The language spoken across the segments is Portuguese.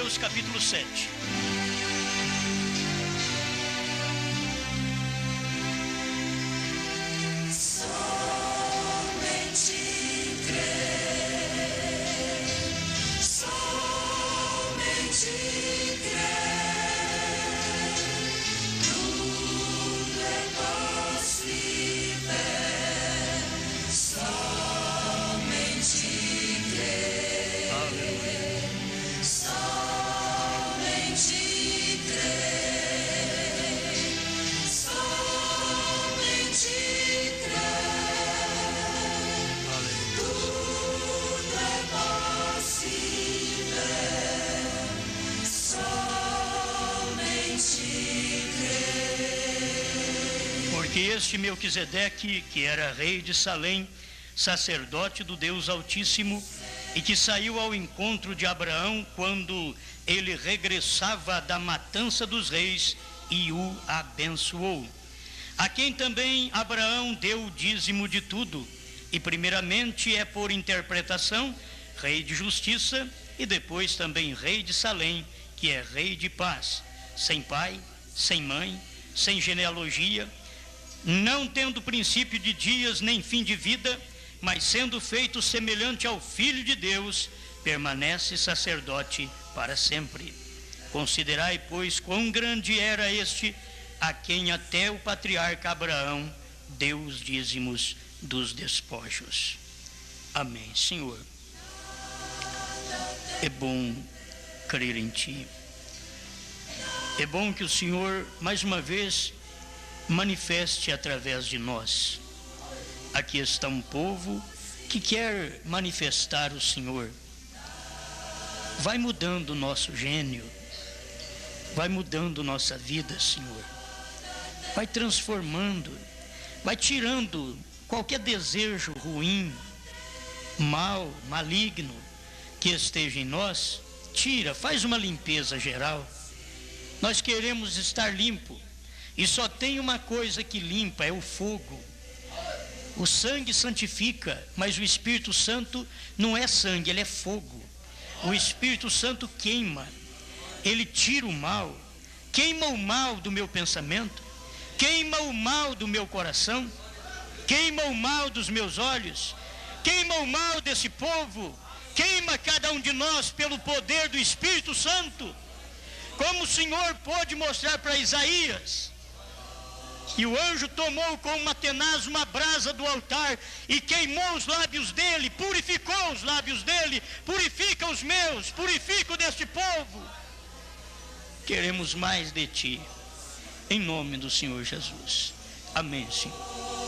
Hebreus capítulo 7. Porque este Melquisedeque, que era rei de Salém, sacerdote do Deus Altíssimo, e que saiu ao encontro de Abraão quando ele regressava da matança dos reis e o abençoou. A quem também Abraão deu o dízimo de tudo, e primeiramente é por interpretação rei de justiça, e depois também rei de Salém, que é rei de paz, sem pai, sem mãe, sem genealogia, não tendo princípio de dias nem fim de vida, mas sendo feito semelhante ao Filho de Deus, permanece sacerdote para sempre. Considerai, pois, quão grande era este, a quem até o patriarca Abraão deu os dízimos dos despojos. Amém. Senhor, é bom crer em Ti. É bom que o Senhor, mais uma vez, manifeste através de nós. Aqui está um povo que quer manifestar o Senhor. Vai mudando o nosso gênio, vai mudando nossa vida, Senhor. Vai transformando, vai tirando qualquer desejo ruim, mal, maligno que esteja em nós. Tira, faz uma limpeza geral. Nós queremos estar limpo. E só tem uma coisa que limpa, é o fogo. O sangue santifica, mas o Espírito Santo não é sangue, ele é fogo. O Espírito Santo queima, ele tira o mal, queima o mal do meu pensamento, queima o mal do meu coração, queima o mal dos meus olhos, queima o mal desse povo, queima cada um de nós pelo poder do Espírito Santo. Como o Senhor pôde mostrar para Isaías. E o anjo tomou com uma tenaz uma brasa do altar e queimou os lábios dele, purificou os lábios dele, purifica os meus, purifica o deste povo. Queremos mais de Ti, em nome do Senhor Jesus. Amém, Senhor.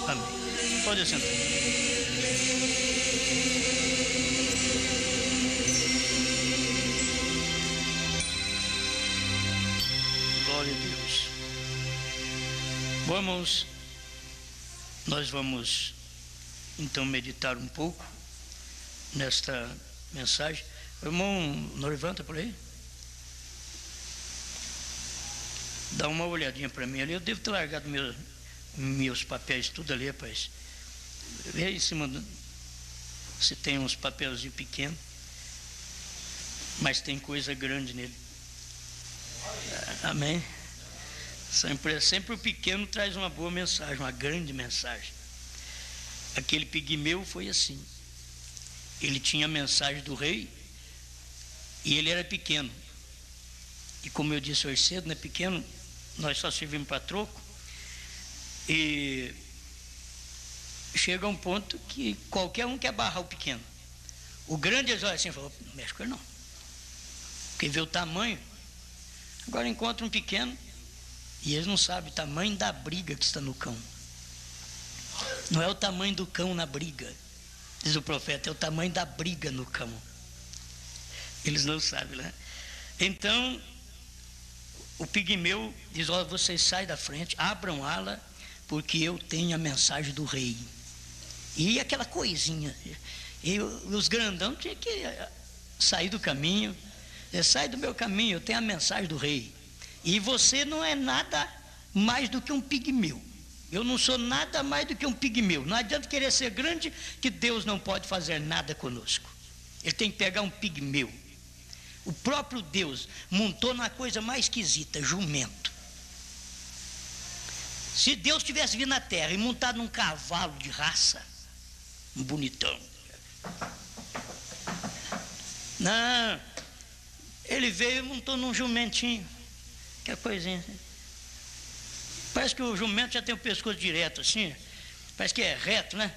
Amém. Pode sentar. Glória a Deus. Nós vamos então meditar um pouco nesta mensagem. O irmão Norvanta por aí? Dá uma olhadinha para mim ali. Eu devo ter largado meus papéis tudo ali, rapaz. Vê aí em cima se tem uns papelzinhos pequenos, mas tem coisa grande nele. Amém? Sempre o pequeno traz uma boa mensagem, uma grande mensagem. Aquele pigmeu foi assim. Ele tinha a mensagem do rei e ele era pequeno. E como eu disse hoje cedo, né, pequeno, nós só servimos para troco. E chega um ponto que qualquer um quer barrar o pequeno. O grande, eles olham assim e falam, não mexe com ele não. Porque vê o tamanho. Agora encontra um pequeno e eles não sabem o tamanho da briga que está no cão. Não é o tamanho do cão na briga, diz o profeta, é o tamanho da briga no cão. Eles não sabem, né? Então, o pigmeu diz, ó, vocês saem da frente, abram ala, porque eu tenho a mensagem do rei. E aquela coisinha, e os grandão tinham que sair do caminho, sai do meu caminho, eu tenho a mensagem do rei. E você não é nada mais do que um pigmeu. Eu não sou nada mais do que um pigmeu. Não adianta querer ser grande, que Deus não pode fazer nada conosco. Ele tem que pegar um pigmeu. O próprio Deus montou na coisa mais esquisita, jumento. Se Deus tivesse vindo na terra e montado num cavalo de raça, um bonitão. Não, ele veio e montou num jumentinho. Que coisinha assim. Parece que o jumento já tem o pescoço direto assim. Parece que é reto, né?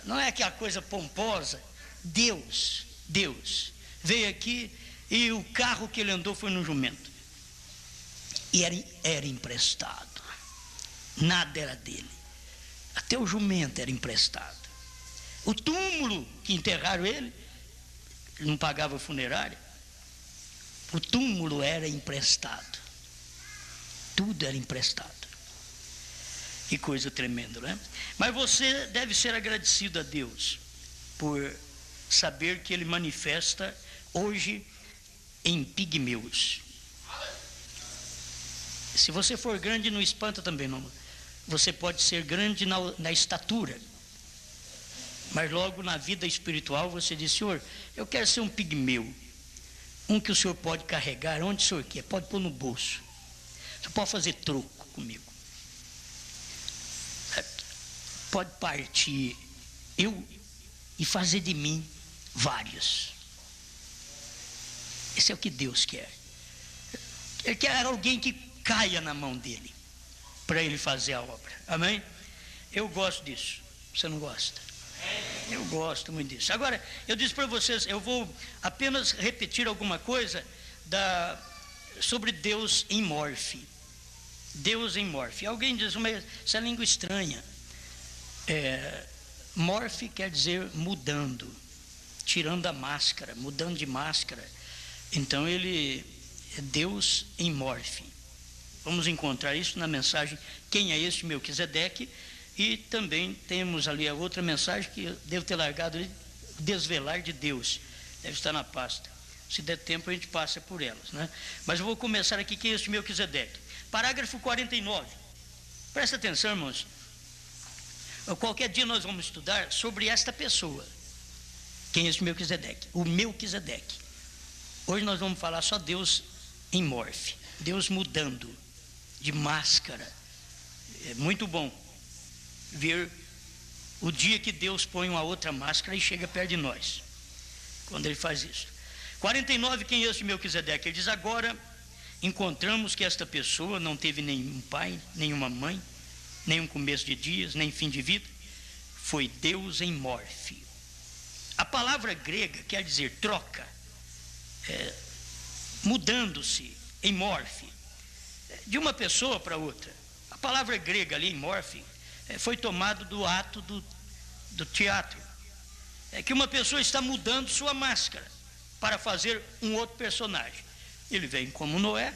Não é aquela coisa pomposa. Deus veio aqui e o carro que ele andou foi no jumento. E era emprestado. Nada era dele. Até o jumento era emprestado. O túmulo que enterraram ele não pagava funerária. O túmulo era emprestado. Tudo era emprestado. Que coisa tremenda, né? Mas você deve ser agradecido a Deus por saber que Ele manifesta hoje em pigmeus. Se você for grande, não espanta também, não. Você pode ser grande na estatura, mas logo na vida espiritual você diz: Senhor, eu quero ser um pigmeu, um que o Senhor pode carregar onde o Senhor quer, pode pôr no bolso, você pode fazer troco comigo, pode partir e fazer de mim vários. Esse é o que Deus quer. Ele quer alguém que caia na mão dele para ele fazer a obra. Amém? Eu gosto disso. Você não gosta? Eu gosto muito disso. Agora, eu disse para vocês, eu vou apenas repetir alguma coisa sobre Deus em morfe. Deus em morfe. Alguém diz, mas essa é língua estranha. Morfe quer dizer mudando, tirando a máscara, mudando de máscara. Então ele é Deus em morfe. Vamos encontrar isso na mensagem Quem é este Melquisedeque? E também temos ali a outra mensagem que eu devo ter largado ali, Desvelar de Deus. Deve estar na pasta. Se der tempo a gente passa por elas, né? Mas eu vou começar aqui Quem é este Melquisedeque? Parágrafo 49. Presta atenção, irmãos. Qualquer dia nós vamos estudar sobre esta pessoa. Quem é este Melquisedeque? O Melquisedeque. Hoje nós vamos falar só Deus em morfe. Deus mudando de máscara. É muito bom ver o dia que Deus põe uma outra máscara e chega perto de nós, quando ele faz isso. 49, quem é este Melquisedeque? Ele diz: agora encontramos que esta pessoa não teve nenhum pai, nenhuma mãe, nenhum começo de dias, nem fim de vida. Foi Deus em morfe. A palavra grega quer dizer troca, mudando-se em morfe, de uma pessoa para outra. A palavra grega ali, em morfe, foi tomado do ato do teatro. É que uma pessoa está mudando sua máscara para fazer um outro personagem. Ele vem como Noé,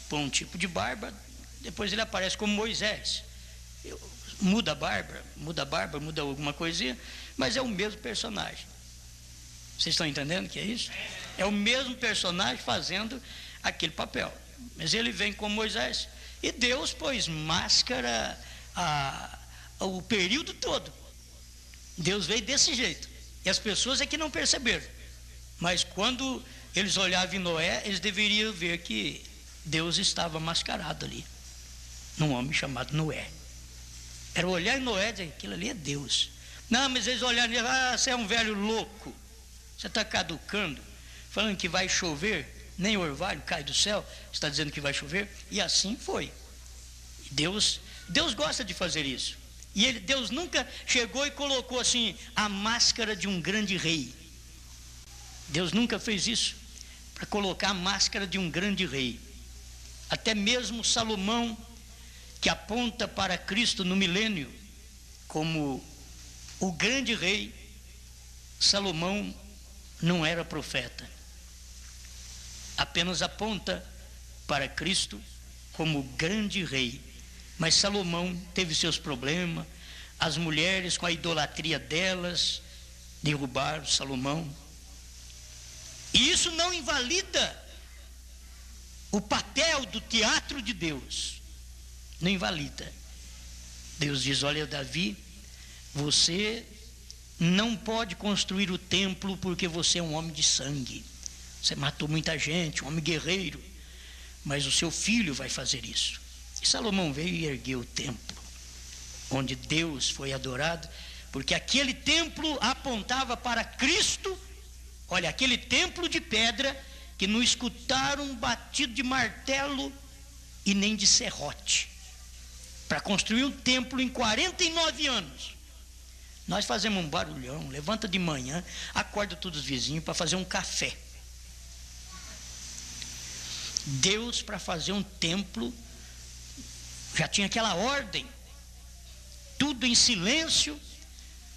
põe um tipo de barba, depois ele aparece como Moisés. Muda a barba, muda alguma coisinha, mas é o mesmo personagem. Vocês estão entendendo o que é isso? É o mesmo personagem fazendo aquele papel. Mas ele vem como Moisés. E Deus pôs máscara o período todo. Deus veio desse jeito. E as pessoas é que não perceberam. Mas quando eles olhavam em Noé, eles deveriam ver que Deus estava mascarado ali, num homem chamado Noé. Era olhar em Noé e dizer: aquilo ali é Deus. Não, mas eles olharam e diziam: você é um velho louco. Você está caducando, falando que vai chover, nem orvalho cai do céu, está dizendo que vai chover. E assim foi. Deus gosta de fazer isso. E Deus nunca chegou e colocou assim a máscara de um grande rei. Deus nunca fez isso, para colocar a máscara de um grande rei. Até mesmo Salomão, que aponta para Cristo no milênio como o grande rei, Salomão não era profeta. Apenas aponta para Cristo como grande rei. Mas Salomão teve seus problemas, as mulheres com a idolatria delas derrubaram Salomão. E isso não invalida o papel do teatro de Deus. Não invalida. Deus diz: olha, Davi, você não pode construir o templo porque você é um homem de sangue. Você matou muita gente, um homem guerreiro, mas o seu filho vai fazer isso. E Salomão veio e ergueu o templo, onde Deus foi adorado, porque aquele templo apontava para Cristo. Olha, aquele templo de pedra que não escutaram um batido de martelo e nem de serrote, para construir um templo em 49 anos. Nós fazemos um barulhão, levanta de manhã, acorda todos os vizinhos para fazer um café. Deus, para fazer um templo, já tinha aquela ordem, tudo em silêncio,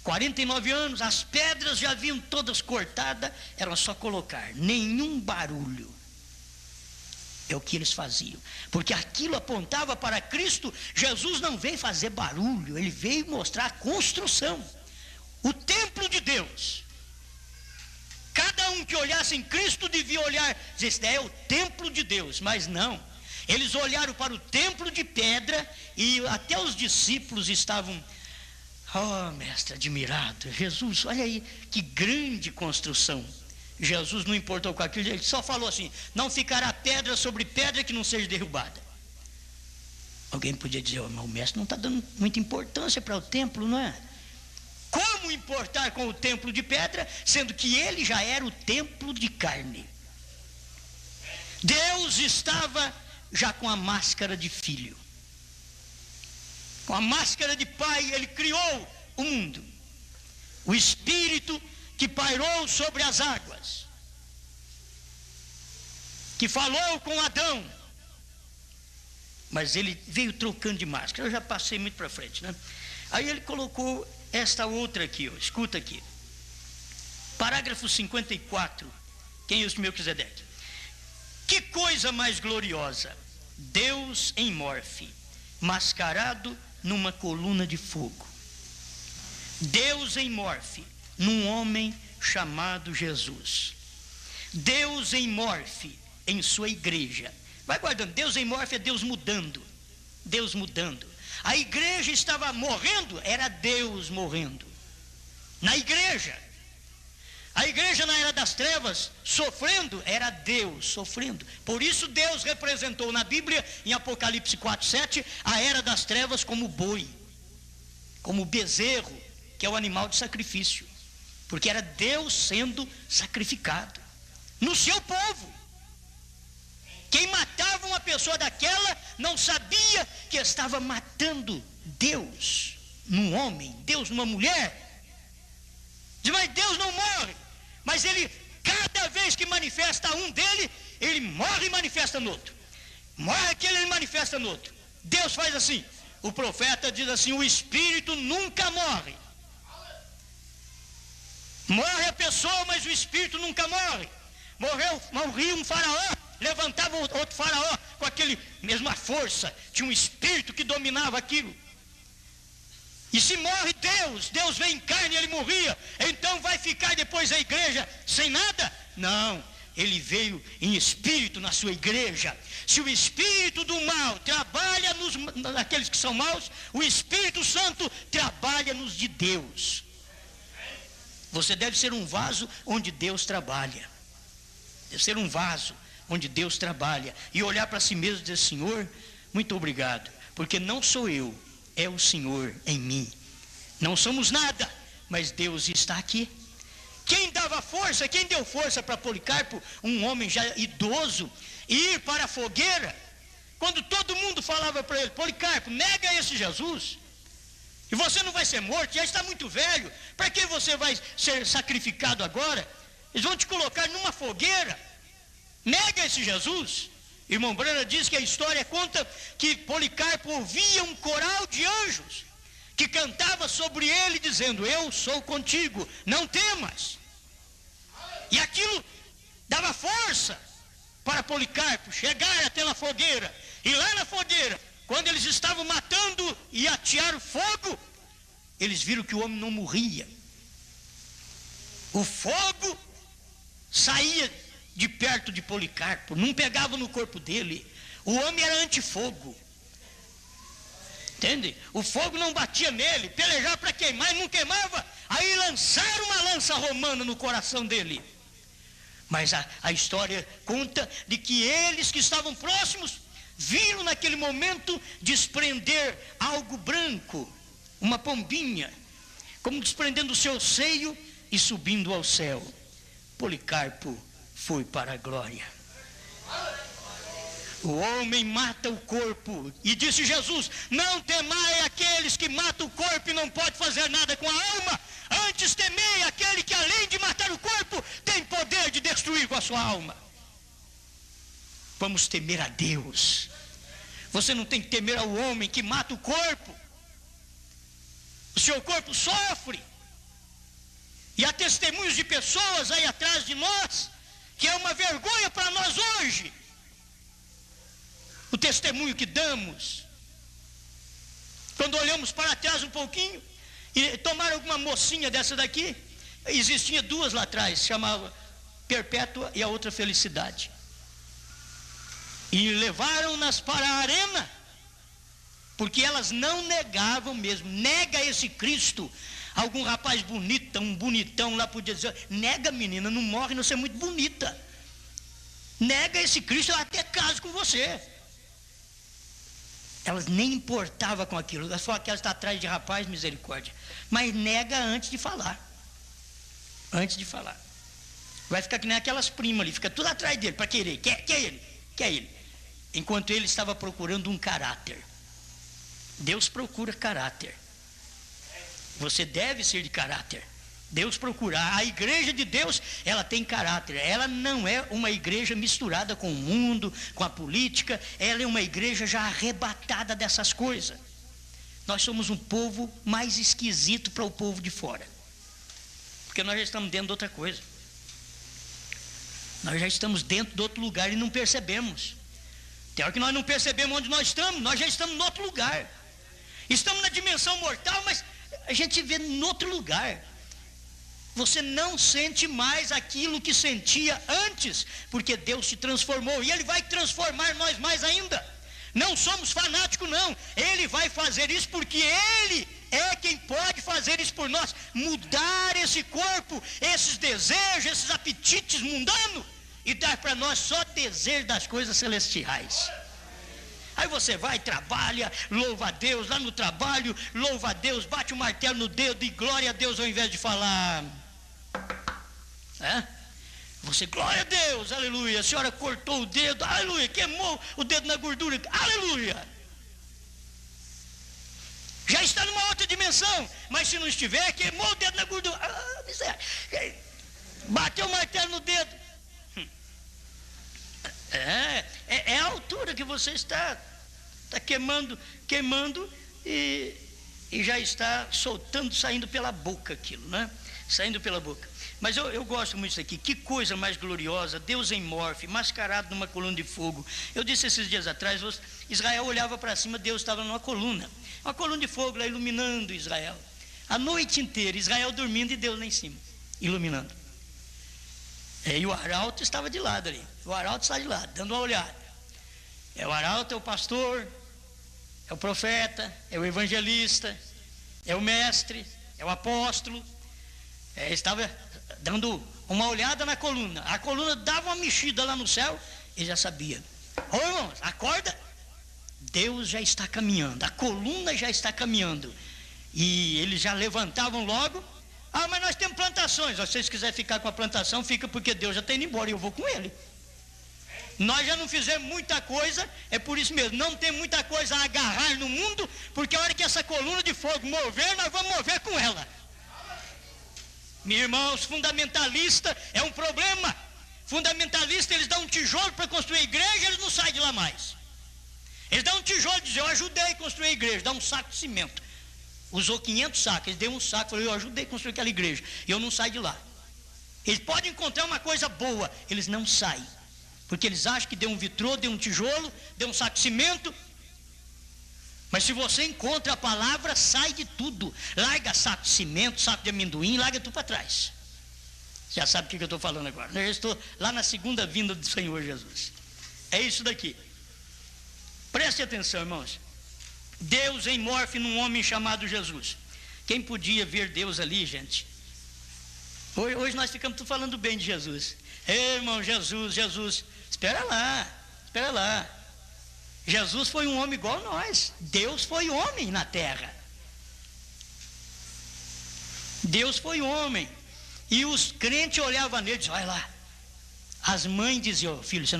49 anos, as pedras já haviam todas cortadas, era só colocar, nenhum barulho. É o que eles faziam, porque aquilo apontava para Cristo. Jesus não veio fazer barulho, ele veio mostrar a construção, o templo de Deus. Cada um que olhasse em Cristo devia olhar, dizer, este é o templo de Deus, mas não. Eles olharam para o templo de pedra e até os discípulos estavam, oh mestre, admirado, Jesus, olha aí, que grande construção. Jesus não importou com aquilo, ele só falou assim, não ficará pedra sobre pedra que não seja derrubada. Alguém podia dizer, oh, mas o mestre não está dando muita importância para o templo, não é? Como importar com o templo de pedra, sendo que ele já era o templo de carne? Deus estava já com a máscara de filho, com a máscara de pai. Ele criou o mundo, o Espírito que pairou sobre as águas, que falou com Adão, mas ele veio trocando de máscara. Eu já passei muito para frente, né? Aí ele colocou esta outra aqui, ó, escuta aqui, parágrafo 54, quem é o Melquisedeque? Que coisa mais gloriosa, Deus em morfe, mascarado numa coluna de fogo. Deus em morfe, num homem chamado Jesus. Deus em morfe, em sua igreja. Vai guardando, Deus em morfe é Deus mudando. Deus mudando. A igreja estava morrendo, era Deus morrendo. Na igreja. A igreja na era das trevas, sofrendo, era Deus sofrendo. Por isso Deus representou na Bíblia, em Apocalipse 4:7, a era das trevas como boi, como bezerro, que é o animal de sacrifício. Porque era Deus sendo sacrificado no seu povo. Quem matava uma pessoa daquela não sabia que estava matando Deus num homem, Deus numa mulher. Diz, mas Deus não morre. Mas ele, cada vez que manifesta um dele, ele morre e manifesta no outro. Morre aquele, ele manifesta no outro. Deus faz assim. O profeta diz assim, o espírito nunca morre. Morre a pessoa, mas o espírito nunca morre. Morria um faraó, levantava outro faraó com aquele mesma força. Tinha um espírito que dominava aquilo. E se morre Deus vem em carne e ele morria, então vai ficar depois a igreja sem nada? Não, ele veio em espírito na sua igreja. Se o espírito do mal trabalha naqueles que são maus, o Espírito Santo trabalha nos de Deus. Você deve ser um vaso onde Deus trabalha. Deve ser um vaso onde Deus trabalha. E olhar para si mesmo e dizer, Senhor, muito obrigado, porque não sou eu, é o Senhor em mim. Não somos nada, mas Deus está aqui. Quem dava força, quem deu força para Policarpo, um homem já idoso, ir para a fogueira, quando todo mundo falava para ele, Policarpo, nega esse Jesus, e você não vai ser morto, já está muito velho, para que você vai ser sacrificado agora? Eles vão te colocar numa fogueira, nega esse Jesus. Irmão Brana diz que a história conta que Policarpo ouvia um coral de anjos que cantava sobre ele dizendo, eu sou contigo, não temas. E aquilo dava força para Policarpo chegar até na fogueira. E lá na fogueira, quando eles estavam matando e atearam fogo, eles viram que o homem não morria. O fogo saía de perto de Policarpo, não pegava no corpo dele. O homem era antifogo. Entende? O fogo não batia nele, pelejava para queimar e não queimava. Aí lançaram uma lança romana no coração dele. Mas a história conta de que eles que estavam próximos viram naquele momento desprender algo branco, uma pombinha, como desprendendo o seu seio e subindo ao céu. Policarpo foi para a glória. O homem mata o corpo, e disse Jesus: não temai aqueles que matam o corpo e não pode fazer nada com a alma, antes temei aquele que além de matar o corpo, tem poder de destruir com a sua alma. Vamos temer a Deus. Você não tem que temer ao homem que mata o corpo. O seu corpo sofre. E há testemunhos de pessoas aí atrás de nós, que é uma vergonha para nós hoje. O testemunho que damos. Quando olhamos para trás um pouquinho, e tomaram alguma mocinha dessa daqui, existia duas lá atrás, chamava Perpétua e a outra Felicidade. E levaram-nas para a arena, porque elas não negavam mesmo. Nega esse Cristo. Algum rapaz bonito, um bonitão lá podia dizer: nega, menina, não morre, não, você é muito bonita. Nega esse Cristo, eu até caso com você. Elas nem importavam com aquilo. Elas falaram que elas estão atrás de rapaz, misericórdia. Mas nega antes de falar. Antes de falar. Vai ficar que nem aquelas primas ali, fica tudo atrás dele para querer. Quer ele, quer ele. Enquanto ele estava procurando um caráter. Deus procura caráter. Você deve ser de caráter. Deus procura. A igreja de Deus, ela tem caráter. Ela não é uma igreja misturada com o mundo, com a política. Ela é uma igreja já arrebatada dessas coisas. Nós somos um povo mais esquisito para o povo de fora. Porque nós já estamos dentro de outra coisa. Nós já estamos dentro de outro lugar e não percebemos. Tem hora que nós não percebemos onde nós estamos. Nós já estamos em outro lugar. Estamos na dimensão mortal, mas a gente vê em outro lugar. Você não sente mais aquilo que sentia antes, porque Deus te transformou, e Ele vai transformar nós mais ainda. Não somos fanáticos, não. Ele vai fazer isso porque Ele é quem pode fazer isso por nós, mudar esse corpo, esses desejos, esses apetites mundanos, e dar para nós só desejo das coisas celestiais. Aí você vai, trabalha, louva a Deus, lá no trabalho, louva a Deus, bate o martelo no dedo e glória a Deus, ao invés de falar... Você, glória a Deus, aleluia, a senhora cortou o dedo, aleluia, queimou o dedo na gordura, aleluia. Já está numa outra dimensão, mas se não estiver, queimou o dedo na gordura, bateu o martelo no dedo. É a altura que você está queimando e já está soltando, saindo pela boca aquilo, né? Saindo pela boca. Mas eu gosto muito disso aqui. Que coisa mais gloriosa, Deus em morfe, mascarado numa coluna de fogo. Eu disse esses dias atrás, Israel olhava para cima, Deus estava numa coluna. Uma coluna de fogo lá iluminando Israel. A noite inteira, Israel dormindo e Deus lá em cima, iluminando. E o arauto estava de lado ali. O arauto está de lado, dando uma olhada. O arauto é o pastor, é o profeta, é o evangelista, é o mestre, é o apóstolo. Estava dando uma olhada na coluna. A coluna dava uma mexida lá no céu, ele já sabia. Ô irmãos, acorda. Deus já está caminhando, a coluna já está caminhando. E eles já levantavam logo. Mas nós temos plantações. Se vocês quiserem ficar com a plantação, fica, porque Deus já está indo embora e eu vou com ele. Nós já não fizemos muita coisa, é por isso mesmo. Não tem muita coisa a agarrar no mundo, porque a hora que essa coluna de fogo mover, nós vamos mover com ela. Meus irmãos, fundamentalista é um problema. Fundamentalista, eles dão um tijolo para construir a igreja, eles não saem de lá mais. Eles dão um tijolo e dizem: eu ajudei a construir a igreja, dá um saco de cimento. Usou 500 sacos, eles deu um saco, falou: eu ajudei a construir aquela igreja, e eu não saio de lá. Eles podem encontrar uma coisa boa, eles não saem, porque eles acham que deu um vitrô, deu um tijolo, deu um saco de cimento. Mas se você encontra a palavra, sai de tudo. Larga saco de cimento, saco de amendoim, larga tudo para trás. Já sabe o que eu estou falando agora. Eu já estou lá na segunda vinda do Senhor Jesus. É isso daqui. Preste atenção, irmãos. Deus em morfe num homem chamado Jesus. Quem podia ver Deus ali, gente? Hoje nós ficamos tudo falando bem de Jesus. Ei, irmão, Jesus. Espera lá. Jesus foi um homem igual a nós. Deus foi homem na terra. Deus foi homem. E os crentes olhavam nele e diziam, olha lá. As mães diziam, filho, você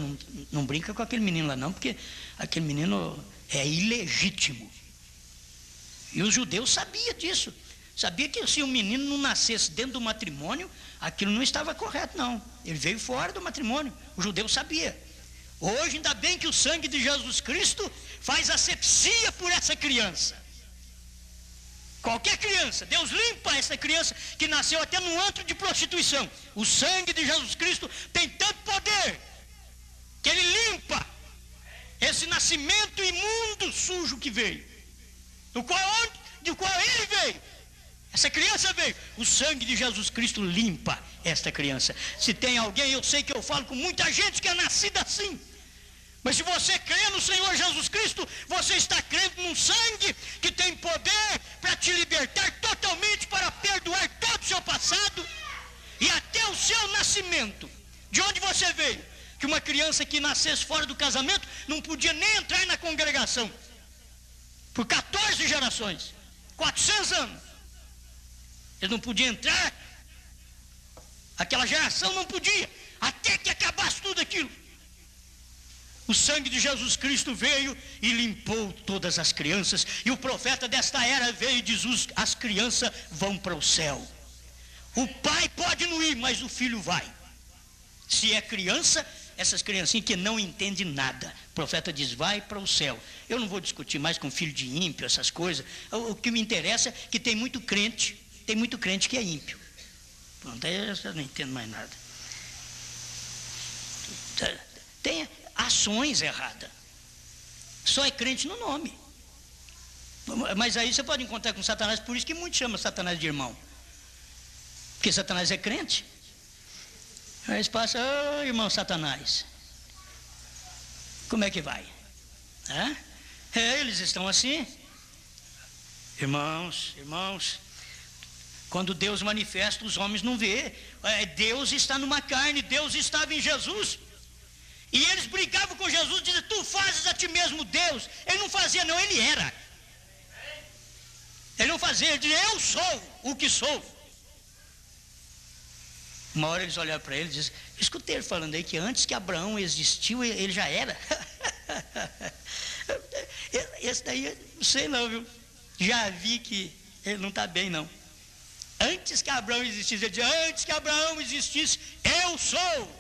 não brinca com aquele menino lá não, porque aquele menino é ilegítimo. E os judeus sabiam disso. Sabia que se um menino não nascesse dentro do matrimônio, aquilo não estava correto, não. Ele veio fora do matrimônio. O judeu sabia. Hoje, ainda bem que o sangue de Jesus Cristo faz asepsia por essa criança. Qualquer criança, Deus limpa essa criança que nasceu até num antro de prostituição. O sangue de Jesus Cristo tem tanto poder que ele limpa esse nascimento imundo, sujo que veio. Do qual ele veio. Essa criança veio. O sangue de Jesus Cristo limpa esta criança. Se tem alguém, eu sei que eu falo com muita gente que é nascida assim. Mas se você crê no Senhor Jesus Cristo, você está crendo num sangue que tem poder para te libertar totalmente, para perdoar todo o seu passado e até o seu nascimento. De onde você veio? Que uma criança que nascesse fora do casamento não podia nem entrar na congregação. Por 14 gerações, 400 anos. Ele não podia entrar. Aquela geração não podia, até que acabasse tudo aquilo. O sangue de Jesus Cristo veio e limpou todas as crianças. E o profeta desta era veio e diz, as crianças vão para o céu. O pai pode não ir, mas o filho vai. Se é criança, essas criancinhas que não entendem nada, o profeta diz, vai para o céu. Eu não vou discutir mais com filho de ímpio, essas coisas. O que me interessa é que tem muito crente que é ímpio. Pronto, aí eu não entendo mais nada. Tem ações erradas. Só é crente no nome. Mas aí você pode encontrar com Satanás, por isso que muitos chamam Satanás de irmão. Porque Satanás é crente. Aí eles passam, ô irmão Satanás, como é que vai? Eles estão assim. Irmãos, quando Deus manifesta, os homens não vê. Deus está numa carne, Deus estava em Jesus. E eles brigavam com Jesus, diziam, tu fazes a ti mesmo Deus. Ele não fazia não, ele era. Ele não fazia, ele dizia, eu sou o que sou. Uma hora eles olharam para ele e disseram, escutei ele falando aí que antes que Abraão existiu, ele já era. Esse daí, não sei não, viu? Já vi que ele não está bem não. Antes que Abraão existisse, ele dizia, antes que Abraão existisse, eu sou.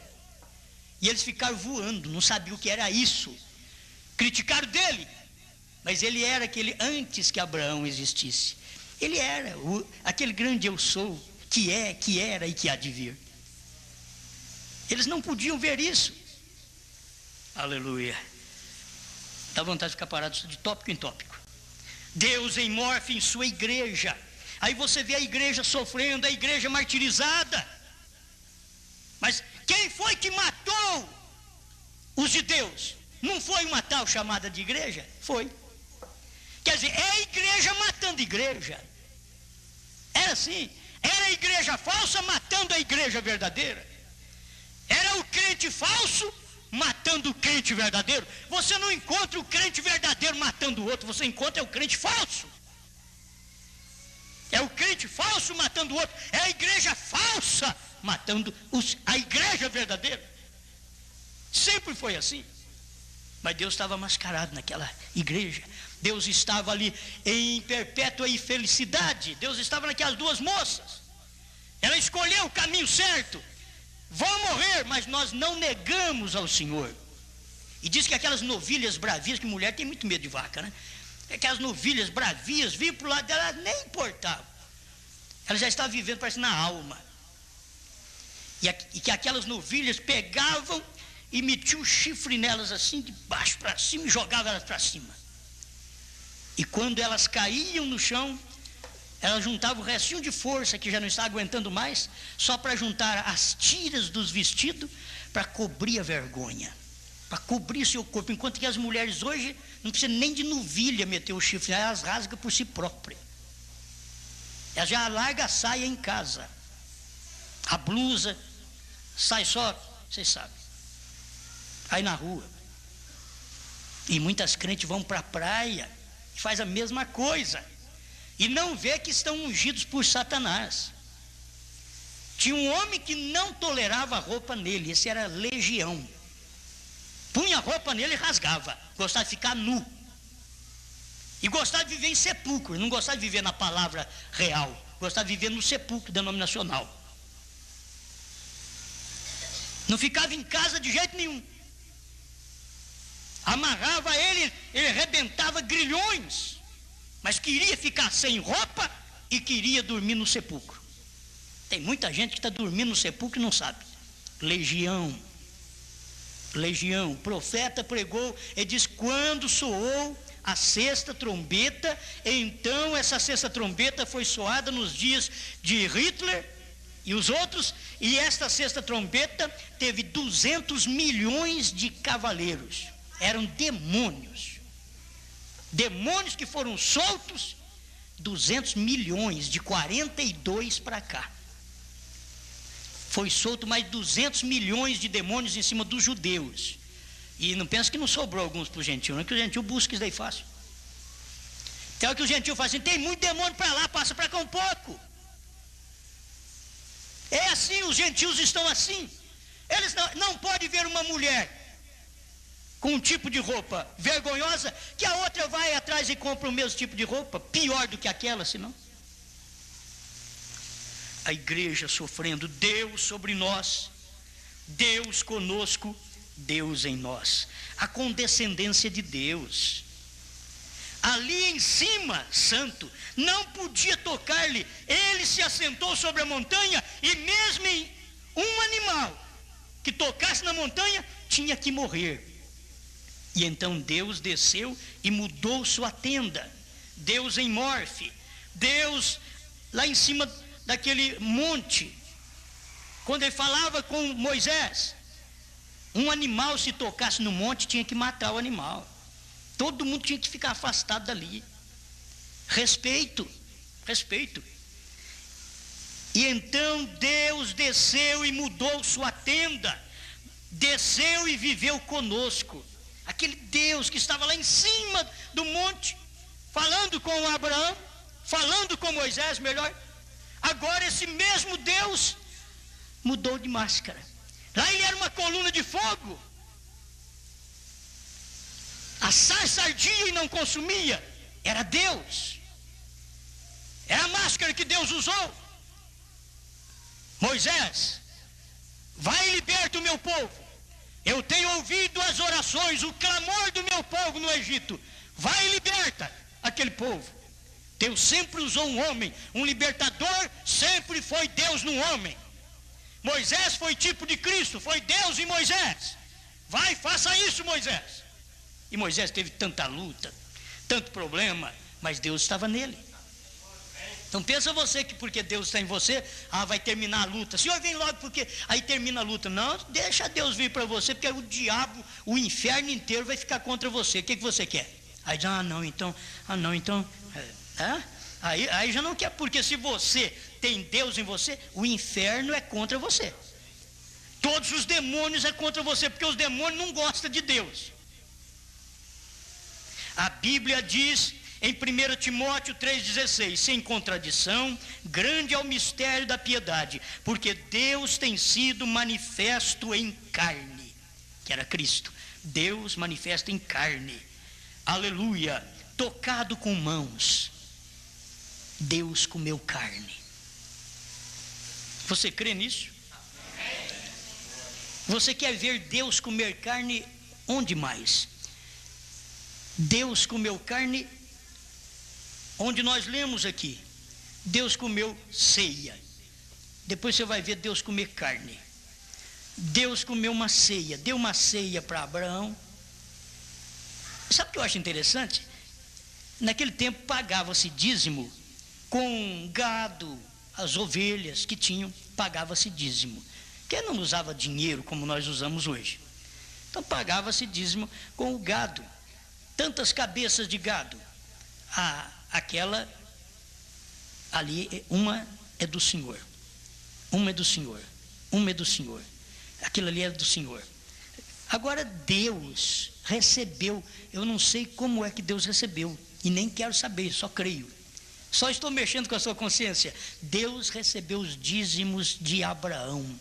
E eles ficaram voando, não sabiam o que era isso. Criticaram dele, mas ele era aquele antes que Abraão existisse. Ele era aquele grande eu sou, que era e que há de vir. Eles não podiam ver isso. Aleluia. Dá vontade de ficar parado de tópico em tópico. Deus em morfe em sua igreja. Aí você vê a igreja sofrendo, a igreja martirizada. Mas quem foi que matou os judeus? Não foi uma tal chamada de igreja? Foi. Quer dizer, é a igreja matando a igreja. Era assim. Era a igreja falsa matando a igreja verdadeira. Era o crente falso matando o crente verdadeiro. Você não encontra o crente verdadeiro matando o outro, você encontra o crente falso. É o crente falso matando o outro. É a igreja falsa matando a igreja verdadeira. Sempre foi assim. Mas Deus estava mascarado naquela igreja. Deus estava ali em perpétua infelicidade. Deus estava naquelas duas moças. Ela escolheu o caminho certo. Vão morrer, mas nós não negamos ao Senhor. E diz que aquelas novilhas bravias, que mulher tem muito medo de vaca, né? Aquelas novilhas bravias, vinham para o lado dela, nem importava. Ela já estava vivendo, parece, na alma. E que aquelas novilhas pegavam e metiam o chifre nelas assim, de baixo para cima, e jogavam elas para cima. E quando elas caíam no chão, elas juntavam o restinho de força que já não estava aguentando mais, só para juntar as tiras dos vestidos, para cobrir a vergonha, para cobrir seu corpo. Enquanto que as mulheres hoje não precisam nem de novilha meter o chifre, elas rasgam por si próprias. Elas já largam a saia em casa. A blusa sai só, vocês sabem, aí na rua. E muitas crentes vão para a praia e faz a mesma coisa. E não vê que estão ungidos por Satanás. Tinha um homem que não tolerava a roupa nele, esse era Legião. Punha a roupa nele e rasgava, gostava de ficar nu. E gostava de viver em sepulcro, não gostava de viver na palavra real, gostava de viver no sepulcro denominacional. Não ficava em casa de jeito nenhum. Amarrava ele arrebentava grilhões, mas queria ficar sem roupa e queria dormir no sepulcro. Tem muita gente que está dormindo no sepulcro e não sabe. Legião, o profeta pregou, ele diz: quando soou a sexta trombeta, então essa sexta trombeta foi soada nos dias de Hitler e os outros, e esta sexta trombeta teve 200 milhões de cavaleiros. Eram demônios que foram soltos, 200 milhões, de 42 para cá. Foi solto mais 200 milhões de demônios em cima dos judeus. E não pensa que não sobrou alguns para o gentil, não é que o gentil busca isso daí fácil. Então é que o gentil fala assim: tem muito demônio para lá, passa para cá um pouco. É assim, os gentios estão assim. Eles não podem ver uma mulher com um tipo de roupa vergonhosa, que a outra vai atrás e compra o mesmo tipo de roupa, pior do que aquela, senão. A igreja sofrendo, Deus sobre nós, Deus conosco, Deus em nós. A condescendência de Deus. Ali em cima, santo, não podia tocar-lhe. Ele se assentou sobre a montanha, e mesmo em um animal que tocasse na montanha, tinha que morrer. E então Deus desceu e mudou sua tenda. Deus em Morfe, Deus lá em cima daquele monte, quando ele falava com Moisés, um animal se tocasse no monte, tinha que matar o animal. Todo mundo tinha que ficar afastado dali. Respeito. E então Deus desceu e mudou sua tenda, desceu e viveu conosco. Aquele Deus que estava lá em cima do monte, falando com Abraão, falando com Moisés, melhor. Agora esse mesmo Deus mudou de máscara. Lá ele era uma coluna de fogo. A sarça ardia e não consumia. Era Deus. Era a máscara que Deus usou. Moisés, vai e liberta o meu povo. Eu tenho ouvido as orações, o clamor do meu povo no Egito. Vai e liberta aquele povo. Deus sempre usou um homem, um libertador sempre foi Deus num homem. Moisés foi tipo de Cristo, foi Deus em Moisés. Vai, faça isso, Moisés. E Moisés teve tanta luta, tanto problema, mas Deus estava nele. Então pensa você que porque Deus está em você, vai terminar a luta. Senhor, vem logo porque aí termina a luta. Não, deixa Deus vir para você, porque o diabo, o inferno inteiro vai ficar contra você. O que você quer? Aí diz, aí já não quer, porque se você tem Deus em você, o inferno é contra você. Todos os demônios é contra você, porque os demônios não gostam de Deus. A Bíblia diz em 1 Timóteo 3,16, sem contradição, grande é o mistério da piedade, porque Deus tem sido manifesto em carne, que era Cristo. Deus manifesta em carne, aleluia, tocado com mãos. Deus comeu carne. Você crê nisso? Você quer ver Deus comer carne onde mais? Deus comeu carne onde nós lemos aqui. Deus comeu ceia. Depois você vai ver Deus comer carne. Deus comeu uma ceia, deu uma ceia para Abraão. Sabe o que eu acho interessante? Naquele tempo pagava-se dízimo com gado, as ovelhas que tinham, pagava-se dízimo. Quem não usava dinheiro como nós usamos hoje? Então pagava-se dízimo com o gado. Tantas cabeças de gado. Aquela ali, uma é do Senhor. uma é do Senhor, uma é do Senhor. Aquilo ali é do Senhor. Agora Deus recebeu, eu não sei como é que Deus recebeu, e nem quero saber, só creio. Só estou mexendo com a sua consciência. Deus recebeu os dízimos de Abraão,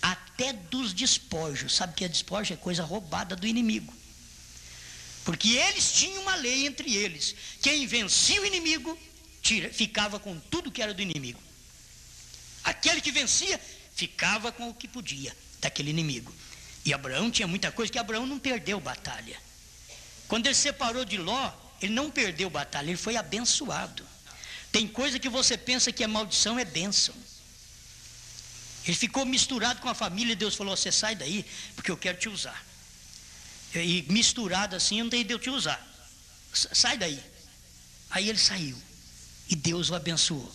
até dos despojos. Sabe o que é despojo? É coisa roubada do inimigo. Porque eles tinham uma lei entre eles: quem vencia o inimigo ficava com tudo que era do inimigo. Aquele que vencia ficava com o que podia daquele inimigo. E Abraão tinha muita coisa, que Abraão não perdeu batalha. Quando ele separou de Ló, ele não perdeu batalha, ele foi abençoado. Tem coisa que você pensa que é maldição, é bênção. Ele ficou misturado com a família, e Deus falou: você sai daí, porque eu quero te usar. E misturado assim, não tem de eu te usar. Sai daí. Aí ele saiu, e Deus o abençoou.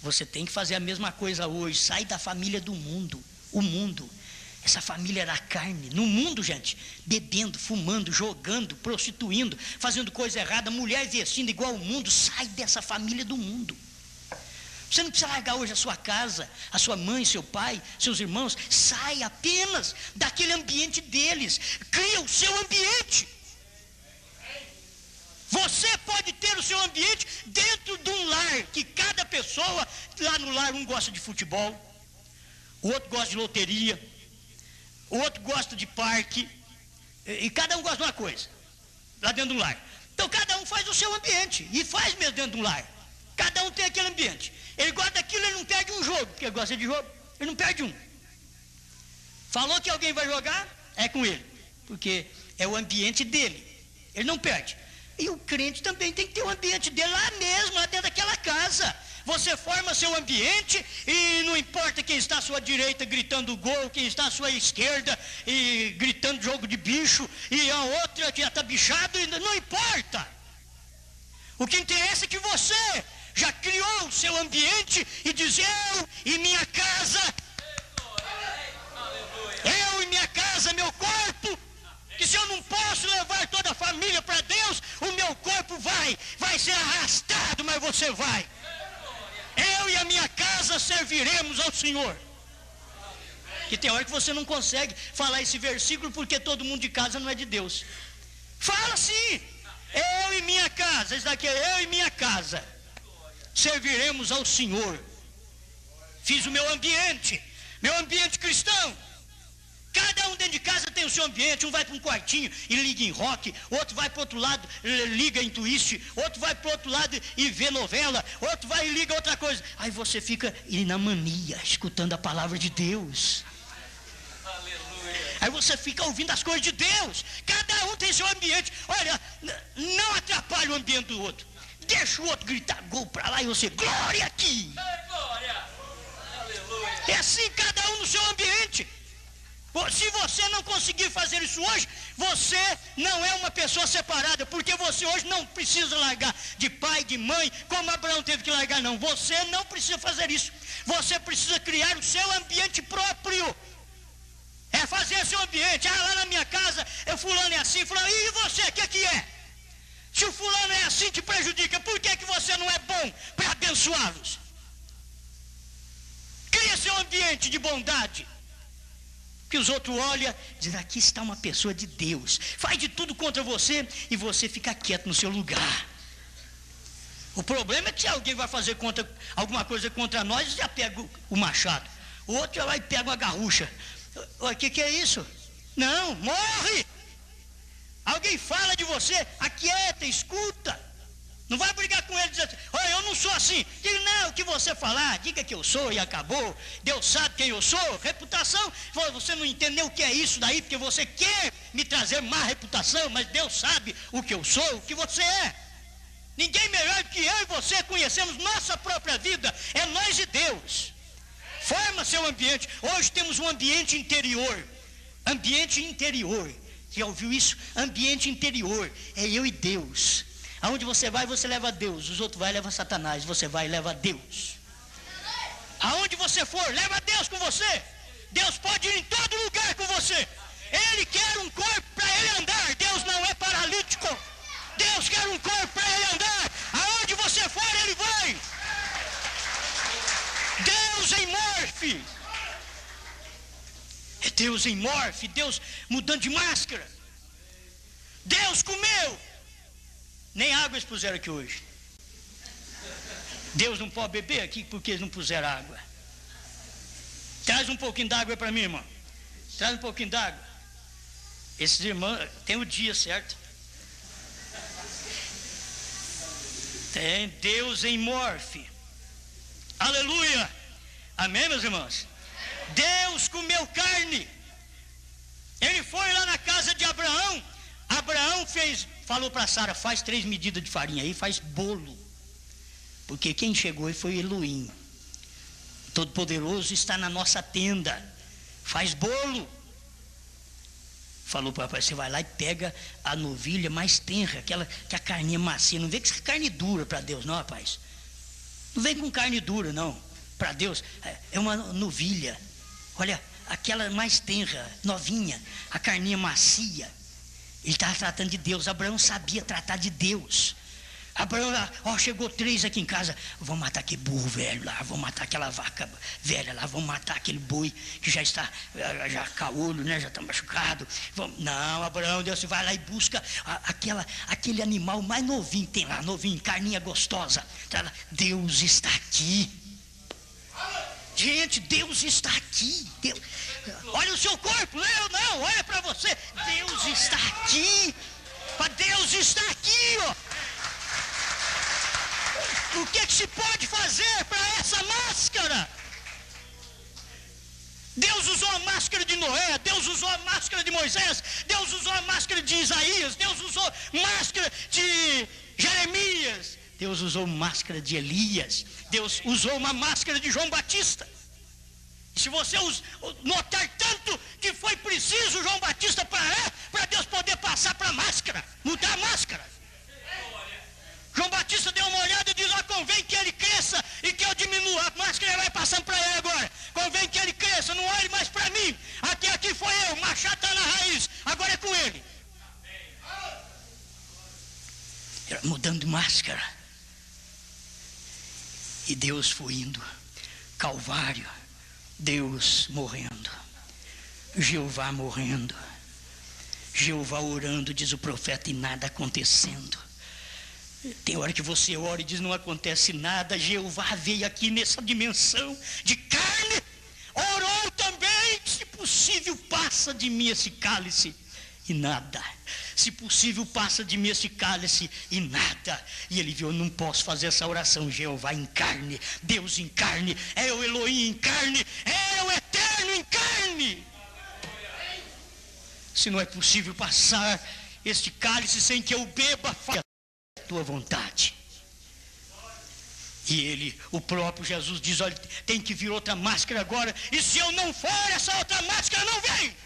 Você tem que fazer a mesma coisa hoje. Sai da família do mundo. O mundo, essa família era carne. No mundo, gente, bebendo, fumando, jogando, prostituindo, fazendo coisa errada, mulher vestindo igual ao mundo. Sai dessa família do mundo. Você não precisa largar hoje a sua casa, a sua mãe, seu pai, seus irmãos. Sai apenas daquele ambiente deles. Cria o seu ambiente. Você pode ter o seu ambiente dentro de um lar, que cada pessoa, lá no lar, um gosta de futebol, o outro gosta de loteria, o outro gosta de parque, e cada um gosta de uma coisa, lá dentro do lar. Então cada um faz o seu ambiente, e faz mesmo dentro do lar. Cada um tem aquele ambiente. Ele gosta daquilo, ele não perde um jogo, porque ele gosta de jogo, ele não perde um. Falou que alguém vai jogar, é com ele, porque é o ambiente dele, ele não perde. E o crente também tem que ter o ambiente dele lá mesmo, lá dentro daquela casa. Você forma seu ambiente e não importa quem está à sua direita gritando gol, quem está à sua esquerda e gritando jogo de bicho, e a outra que já está bichado, não importa. O que interessa é que você já criou o seu ambiente e diz: eu e minha casa, eu e minha casa, meu corpo. Que se eu não posso levar toda a família para Deus, o meu corpo vai ser arrastado, mas você vai. Eu e a minha casa serviremos ao Senhor. Que tem hora que você não consegue falar esse versículo, porque todo mundo de casa não é de Deus. Fala sim: eu e minha casa, isso daqui é eu e minha casa, serviremos ao Senhor. Fiz o meu ambiente cristão. Cada um dentro de casa tem o seu ambiente. Um vai para um quartinho e liga em rock, outro vai para o outro lado, liga em twist, outro vai para o outro lado e vê novela, outro vai e liga outra coisa. Aí você fica na mania, escutando a palavra de Deus. Aleluia. Aí você fica ouvindo as coisas de Deus. Cada um tem seu ambiente. Olha, não atrapalhe o ambiente do outro. Deixa o outro gritar gol para lá e você: glória aqui. Glória. Aleluia. É assim, cada um no seu ambiente. Se você não conseguir fazer isso hoje, você não é uma pessoa separada, porque você hoje não precisa largar de pai, de mãe, como Abraão teve que largar, não. Você não precisa fazer isso. Você precisa criar o seu ambiente próprio. É fazer seu ambiente. Lá na minha casa, fulano é assim, fulano, e você, o que é? Se o fulano é assim, te prejudica, por que você não é bom para abençoá-los? Cria seu ambiente de bondade. Que os outros olham e dizem: aqui está uma pessoa de Deus. Faz de tudo contra você e você fica quieto no seu lugar. O problema é que se alguém vai fazer alguma coisa contra nós, já pega o machado. O outro já vai e pega uma garrucha. O que é isso? Não, morre. Alguém fala de você, aquieta, escuta. Não vai brigar com ele e dizer assim: olha, eu não sou assim. Diga: não, o que você falar, diga que eu sou e acabou. Deus sabe quem eu sou. Reputação, você não entendeu o que é isso daí, porque você quer me trazer má reputação, mas Deus sabe o que eu sou, o que você é. Ninguém melhor do que eu e você conhecemos nossa própria vida. É nós e Deus. Forma seu ambiente. Hoje temos um ambiente interior. Ambiente interior. Já ouviu isso? Ambiente interior. É eu e Deus. Aonde você vai, você leva Deus. Os outros vai, leva Satanás. Você vai e leva Deus. Aonde você for, leva Deus com você. Deus pode ir em todo lugar com você. Ele quer um corpo para ele andar. Deus não é paralítico. Deus quer um corpo para ele andar. Aonde você for, ele vai. Deus em amor morfe. É Deus em morfe, Deus mudando de máscara. Deus comeu. Nem água eles puseram aqui hoje. Deus não pode beber aqui porque eles não puseram água. Traz um pouquinho d'água para mim, irmão. Traz um pouquinho d'água. Esses irmãos, tem o dia, certo? Tem Deus em morfe. Aleluia. Amém, meus irmãos? Deus comeu carne. Ele foi lá na casa de Abraão. Abraão falou para Sara: faz 3 medidas de farinha aí, faz bolo. Porque quem chegou foi Elohim. Todo-Poderoso está na nossa tenda. Faz bolo. Falou para o rapaz: você vai lá e pega a novilha mais tenra, aquela que a carninha macia. Não vem com essa carne dura para Deus, não, rapaz. Não vem com carne dura, não. Para Deus é uma novilha. Olha, aquela mais tenra, novinha, a carninha macia. Ele estava tratando de Deus. Abraão sabia tratar de Deus. Abraão, chegou 3 aqui em casa. Vamos matar aquele burro velho lá, vamos matar aquela vaca velha lá, vamos matar aquele boi que já está já caolho, né? Já está machucado. Não, Abraão, Deus, você vai lá e busca aquele animal mais novinho que tem lá, novinho, carninha gostosa. Deus está aqui. Gente, Deus está aqui. Deus, olha o seu corpo, não, olha para você. Deus está aqui. Deus está aqui, ó. O que se pode fazer para essa máscara? Deus usou a máscara de Noé, Deus usou a máscara de Moisés, Deus usou a máscara de Isaías, Deus usou máscara de Jeremias, Deus usou máscara de Elias, Deus usou uma máscara de João Batista. E se você notar tanto que foi preciso João Batista para Deus poder passar para a máscara, mudar a máscara. João Batista deu uma olhada e diz: convém que ele cresça e que eu diminua. A máscara vai passando para ele agora. Convém que ele cresça, não olhe mais para mim. Aqui foi eu, o machado está na raiz, agora é com ele. Era mudando de máscara. E Deus foi indo. Calvário, Deus morrendo. Jeová morrendo. Jeová orando, diz o profeta, e nada acontecendo. Tem hora que você ora e diz: não acontece nada. Jeová veio aqui nessa dimensão de carne, orou também: se possível passa de mim esse cálice, e nada. Se possível passa de mim esse cálice, e nada. E ele viu: eu não posso fazer essa oração. Jeová em carne, Deus em carne, é o Elohim em carne, é o Eterno em carne. Se não é possível passar este cálice sem que eu beba, faça tua vontade. E ele, o próprio Jesus, diz: olha, tem que vir outra máscara agora, e se eu não for, essa outra máscara não vem.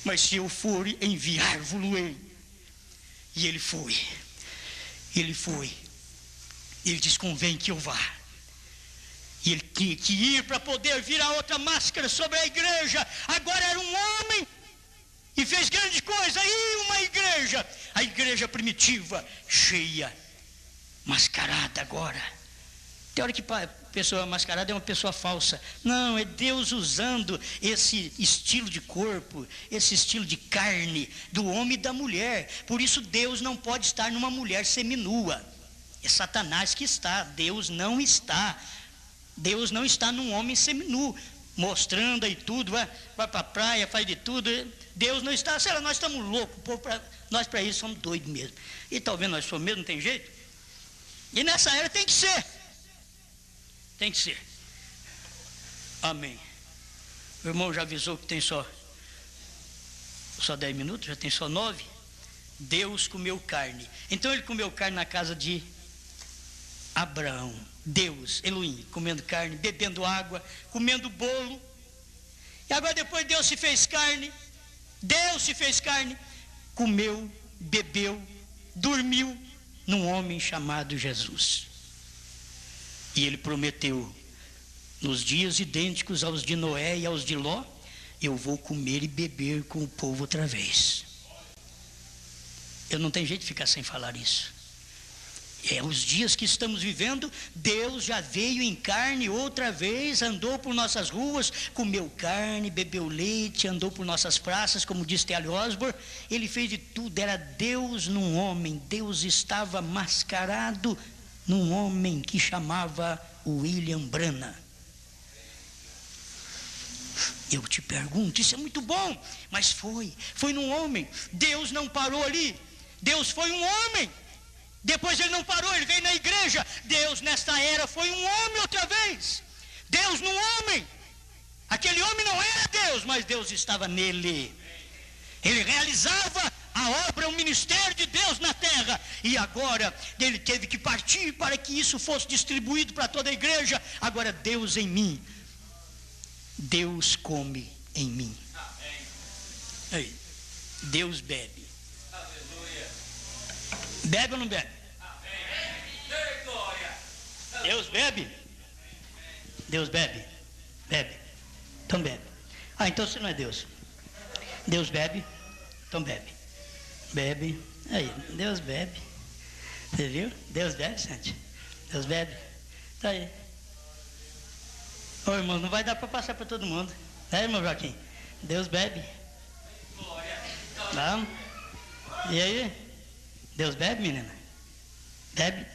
Mas se eu for, enviar-vos-ei. E ele foi. Ele diz: convém que eu vá. E ele tinha que ir para poder vir a outra máscara sobre a igreja. Agora era um homem e fez grande coisa. E uma igreja, a igreja primitiva, cheia, mascarada agora. Tem hora que a pessoa mascarada é uma pessoa falsa. Não, é Deus usando esse estilo de corpo, esse estilo de carne do homem e da mulher. Por isso Deus não pode estar numa mulher seminua. É Satanás que está, Deus não está. Deus não está num homem seminu, mostrando aí tudo, vai para a praia, faz de tudo. Deus não está, sei lá, nós estamos loucos, nós para isso somos doidos mesmo. E talvez nós somos mesmo, não tem jeito. E nessa era tem que ser. Tem que ser. Amém. O irmão já avisou que tem só 10 minutos, já tem só 9. Deus comeu carne. Então ele comeu carne na casa de Abraão. Deus, Elohim, comendo carne, bebendo água, comendo bolo. E agora depois Deus se fez carne, comeu, bebeu, dormiu num homem chamado Jesus. E ele prometeu: nos dias idênticos aos de Noé e aos de Ló, eu vou comer e beber com o povo outra vez. Eu não tenho jeito de ficar sem falar isso. Os dias que estamos vivendo, Deus já veio em carne outra vez, andou por nossas ruas, comeu carne, bebeu leite, andou por nossas praças, como disse T.L. Osborne. Ele fez de tudo, era Deus num homem. Deus estava mascarado num homem que chamava William Branham. Eu te pergunto, isso é muito bom, mas foi num homem. Deus não parou ali, Deus foi um homem. Depois ele não parou, ele veio na igreja. Deus nesta era foi um homem outra vez. Deus num homem. Aquele homem não era Deus, mas Deus estava nele. Ele realizava a obra, o ministério de Deus na terra. E agora ele teve que partir para que isso fosse distribuído para toda a igreja. Agora Deus em mim. Deus come em mim. Aí, Deus bebe. Bebe ou não bebe? Deus bebe? Deus bebe? Bebe. Então bebe. Então você não é Deus. Deus bebe? Então bebe. Bebe. Aí, Deus bebe. Você viu? Deus bebe, Santi. Deus bebe. Tá aí. Ô irmão, não vai dar para passar para todo mundo. Irmão Joaquim? Deus bebe. Vamos. E aí? Deus bebe, menina? Bebe?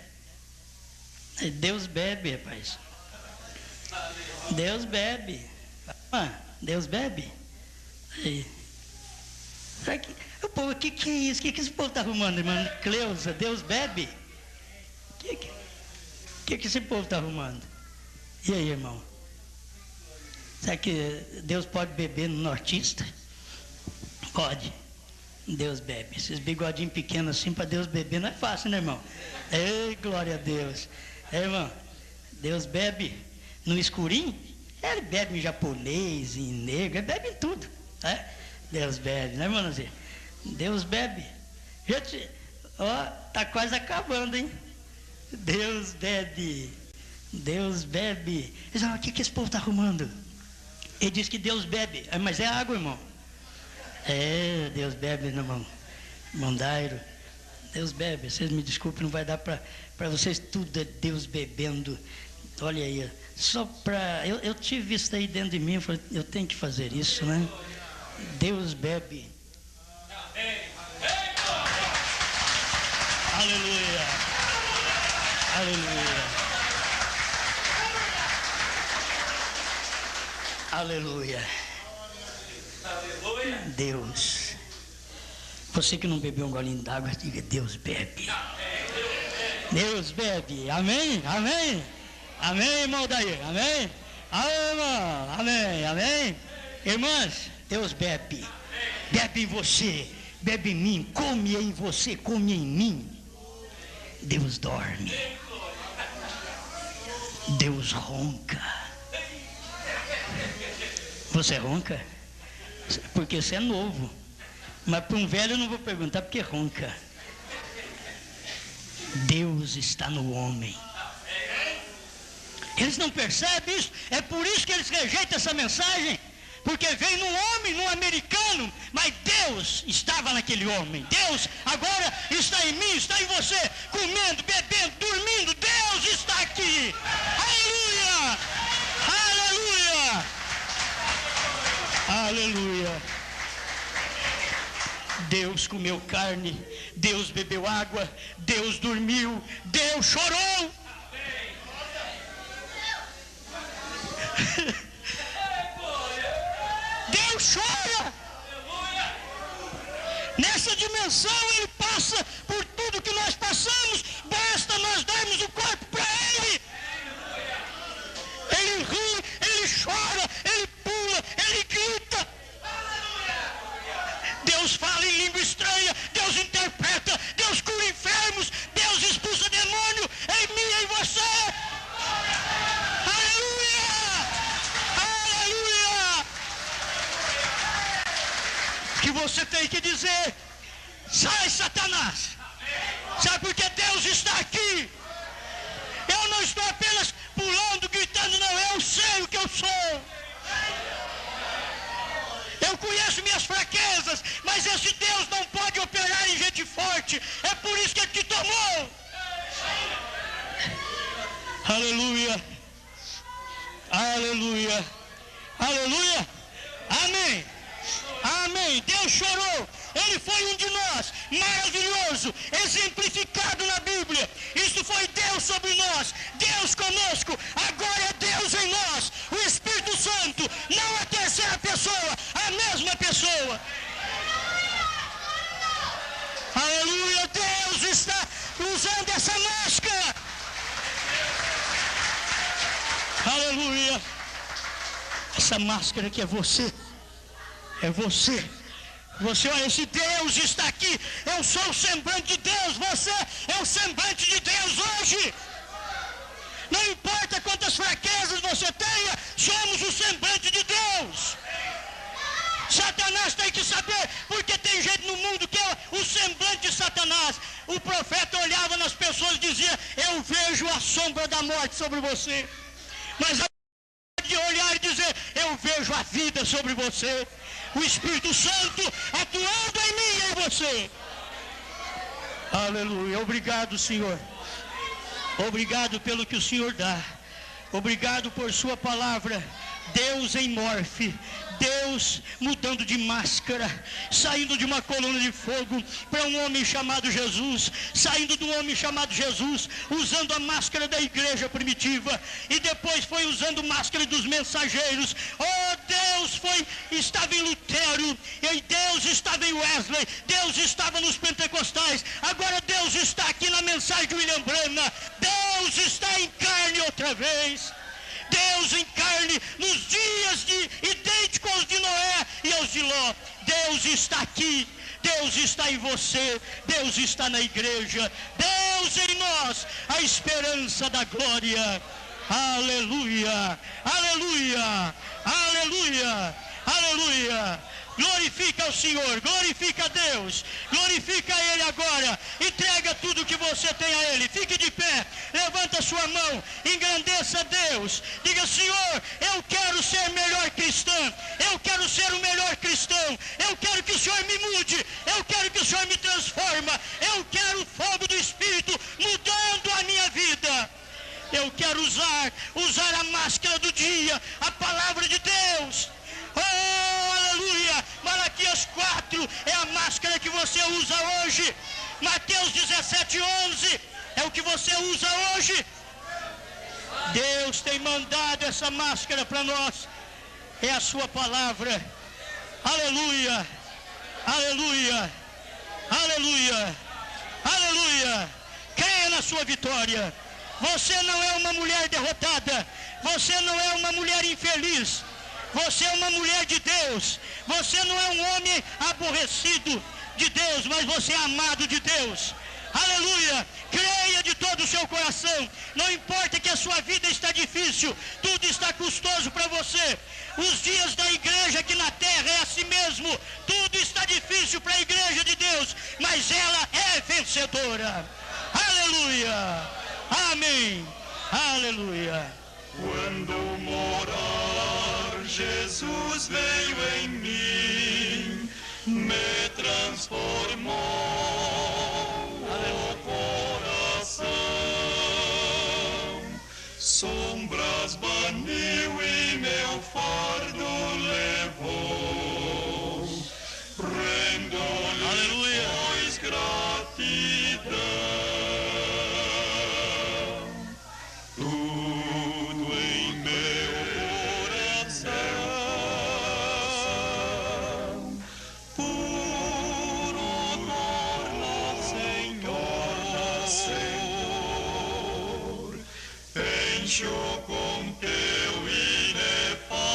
Deus bebe, rapaz. Deus bebe. Deus bebe. Aí. O povo, o que é isso? O que esse povo está arrumando, irmã Cleusa? Deus bebe? O que esse povo está arrumando? E aí, irmão? Será que Deus pode beber no nortista? Pode. Deus bebe. Esses bigodinhos pequenos assim para Deus beber não é fácil, né, irmão? Ei, glória a Deus. Irmão, Deus bebe no escurinho? Ele bebe em japonês, em negro, ele bebe em tudo. Né? Deus bebe, né, irmão Nazir? Deus bebe. Gente, tá quase acabando, hein? Deus bebe. Deus bebe. O que esse povo está arrumando? Ele diz que Deus bebe, mas é água, irmão. Deus bebe, né, irmão Dairo? Deus bebe, vocês me desculpem, não vai dar para vocês tudo é Deus bebendo. Olha aí, só para... Eu tive isso aí dentro de mim, eu falei, eu tenho que fazer isso, né? Deus bebe. Aleluia. Aleluia. Aleluia. Deus. Você que não bebeu um golinho d'água, diga, Deus bebe. Deus bebe. Amém? Amém? Amém, irmão Daí? Amém? Amém? Amém? Irmãs, Deus bebe. Bebe em você, bebe em mim, come em você, come em mim. Deus dorme. Deus ronca. Você ronca? Porque você é novo. Mas para um velho eu não vou perguntar porque ronca. Deus está no homem. Eles não percebem isso. É por isso que eles rejeitam essa mensagem. Porque veio num homem, num americano, mas Deus estava naquele homem. Deus agora está em mim, está em você, comendo, bebendo, dormindo. Deus está aqui. Aleluia! Aleluia! Aleluia! Deus comeu carne, Deus bebeu água, Deus dormiu, Deus chorou. Deus chora. Nessa dimensão Ele passa por tudo que nós passamos. Basta nós darmos o corpo para Ele. Ele ri, Ele chora, Ele pula, Ele grita. Deus fala em língua estranha, Deus interpreta, Deus cura enfermos, Deus expulsa demônio em mim e em você. Que você tem que dizer, sai Satanás. Sabe por que Deus está aqui? Eu não estou apenas pulando, gritando, não, eu sei o que eu sou. Eu conheço minhas fraquezas, mas esse Deus não pode operar em gente forte. É por isso que Ele te tomou. Aleluia. Aleluia. Aleluia. Amém. Amém. Deus chorou. Ele foi um de nós, maravilhoso, exemplificado na Bíblia. Isso foi Deus sobre nós, Deus conosco. Agora é Deus em nós, o Espírito Santo, não a terceira pessoa, a mesma pessoa. Aleluia. Deus está usando essa máscara. Aleluia. Essa máscara que é você. É você. Você, olha, esse Deus está aqui. Eu sou o semblante de Deus. Você é o semblante de Deus hoje. Não importa quantas fraquezas você tenha, somos o semblante de Deus. Satanás tem que saber, porque tem gente no mundo que é o semblante de Satanás. O profeta olhava nas pessoas e dizia: eu vejo a sombra da morte sobre você. Mas a de olhar e dizer: eu vejo a vida sobre você. O Espírito Santo atuando em mim e em você. Aleluia. Obrigado, Senhor. Obrigado pelo que o Senhor dá. Obrigado por sua palavra. Deus em morfe. Deus mudando de máscara, saindo de uma coluna de fogo para um homem chamado Jesus, saindo de um homem chamado Jesus, usando a máscara da igreja primitiva, e depois foi usando máscara dos mensageiros. Oh, Deus estava em Lutero, e Deus estava em Wesley, Deus estava nos pentecostais, agora Deus está aqui na mensagem de William Branham. Deus está em carne outra vez. Deus em carne nos dias idênticos aos de Noé e aos de Ló. Deus está aqui, Deus está em você, Deus está na igreja, Deus em nós, a esperança da glória. Aleluia, aleluia, aleluia, aleluia. Glorifica o Senhor, glorifica a Deus, glorifica a Ele agora, entrega tudo que você tem a Ele, fique de pé, levanta a sua mão, engrandeça a Deus, diga: Senhor, eu quero ser melhor cristã, eu quero ser o melhor cristão, eu quero que o Senhor me mude, eu quero que o Senhor me transforma, eu quero o fogo do Espírito mudando a minha vida. Eu quero usar a máscara do dia, a palavra de Deus. Oh, aleluia! Malaquias 4 é a máscara que você usa hoje. Mateus 17:11 é o que você usa hoje. Deus tem mandado essa máscara para nós. É a sua palavra. Aleluia! Aleluia! Aleluia! Aleluia! Creia na sua vitória. Você não é uma mulher derrotada. Você não é uma mulher infeliz. Você é uma mulher de Deus. Você não é um homem aborrecido de Deus, mas você é amado de Deus. Aleluia. Creia de todo o seu coração. Não importa que a sua vida está difícil, tudo está custoso para você. Os dias da igreja aqui na terra é assim mesmo. Tudo está difícil para a igreja de Deus, mas ela é vencedora. Aleluia. Amém. Aleluia. Quando morar, Jesus veio em mim, me transformou o coração, sombras baniu e meu fardo levou, rendo-lhe pois gratidão. Encho com teu inefável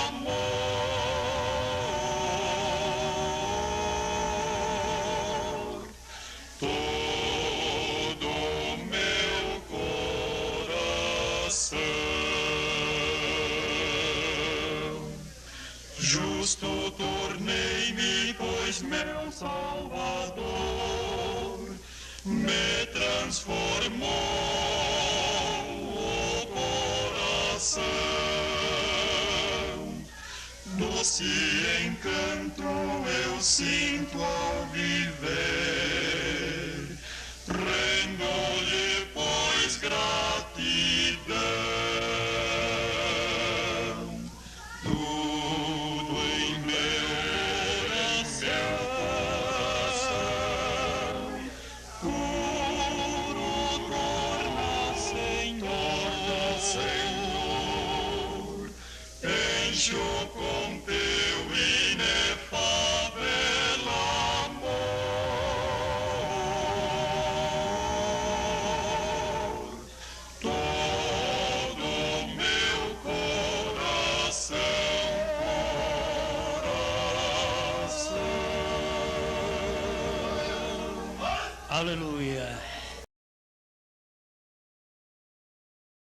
amor todo meu coração. Justo tornei-me, pois meu Salvador me transformou. Doce encanto eu sinto ao viver, rendo-lhe pois graças. com teu inefável amor. Todo meu coração, Aleluia.